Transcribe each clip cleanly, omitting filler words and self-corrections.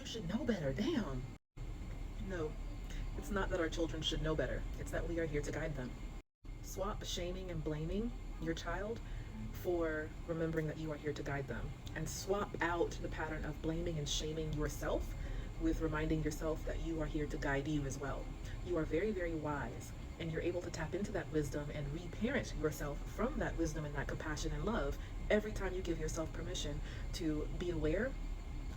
should know better. Damn. No, it's not that our children should know better. It's that we are here to guide them. Swap shaming and blaming your child for remembering that you are here to guide them. And swap out the pattern of blaming and shaming yourself with reminding yourself that you are here to guide you as well. You are very, very wise, and you're able to tap into that wisdom and reparent yourself from that wisdom and that compassion and love every time you give yourself permission to be aware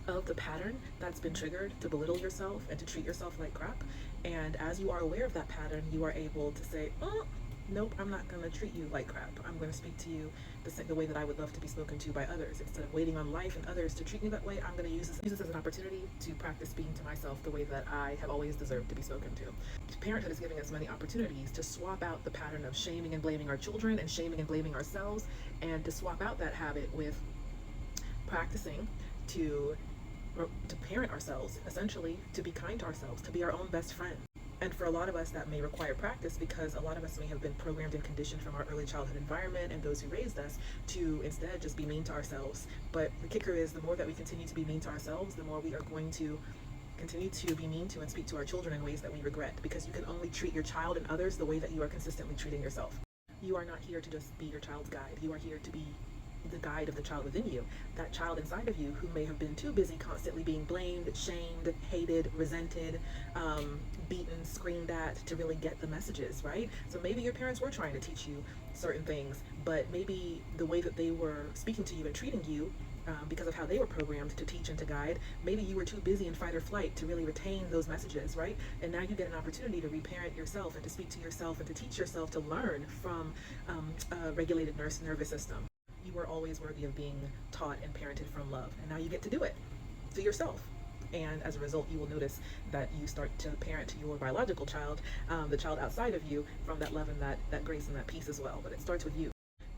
of the pattern that's been triggered to belittle yourself and to treat yourself like crap. And as you are aware of that pattern, you are able to say, oh, nope, I'm not going to treat you like crap. I'm going to speak to you the way that I would love to be spoken to by others. Instead of waiting on life and others to treat me that way, I'm going to use this as an opportunity to practice speaking to myself the way that I have always deserved to be spoken to. Parenthood is giving us many opportunities to swap out the pattern of shaming and blaming our children and shaming and blaming ourselves, and to swap out that habit with practicing to parent ourselves, essentially to be kind to ourselves, to be our own best friend. And for a lot of us, that may require practice, because a lot of us may have been programmed and conditioned from our early childhood environment and those who raised us to instead just be mean to ourselves. But the kicker is, the more that we continue to be mean to ourselves, the more we are going to continue to be mean to and speak to our children in ways that we regret, because you can only treat your child and others the way that you are consistently treating yourself. You are not here to just be your child's guide. You are here to be the guide of the child within you, that child inside of you who may have been too busy constantly being blamed, shamed, hated, resented, beaten, screamed at to really get the messages, right? So maybe your parents were trying to teach you certain things, but maybe the way that they were speaking to you and treating you, because of how they were programmed to teach and to guide, maybe you were too busy in fight or flight to really retain those messages, right? And now you get an opportunity to reparent yourself and to speak to yourself and to teach yourself to learn from a regulated nervous system. You were always worthy of being taught and parented from love, and now you get to do it to yourself. And as a result, you will notice that you start to parent your biological child, the child outside of you, from that love and that grace and that peace as well. But it starts with you.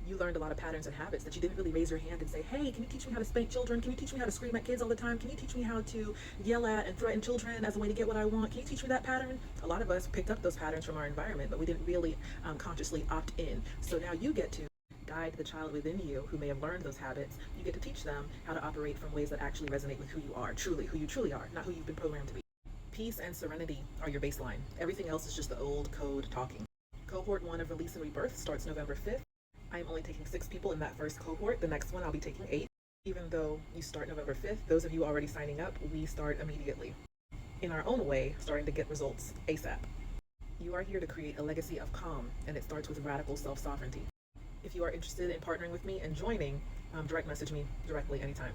You learned a lot of patterns and habits that you didn't really raise your hand and say, hey, can you teach me how to spank children? Can you teach me how to scream at kids all the time? Can you teach me how to yell at and threaten children as a way to get what I want? Can you teach me that pattern? A lot of us picked up those patterns from our environment, but we didn't really consciously opt in. So now you get to guide the child within you who may have learned those habits. You get to teach them how to operate from ways that actually resonate with who you are, truly, who you truly are, not who you've been programmed to be. Peace and serenity are your baseline. Everything else is just the old code talking. Cohort 1 of Release and Rebirth starts November 5th. I'm only taking 6 people in that first cohort. The next one I'll be taking 8. Even though you start November 5th, those of you already signing up, we start immediately. In our own way, starting to get results ASAP. You are here to create a legacy of calm, and it starts with radical self-sovereignty. If you are interested in partnering with me and joining, direct message me directly anytime.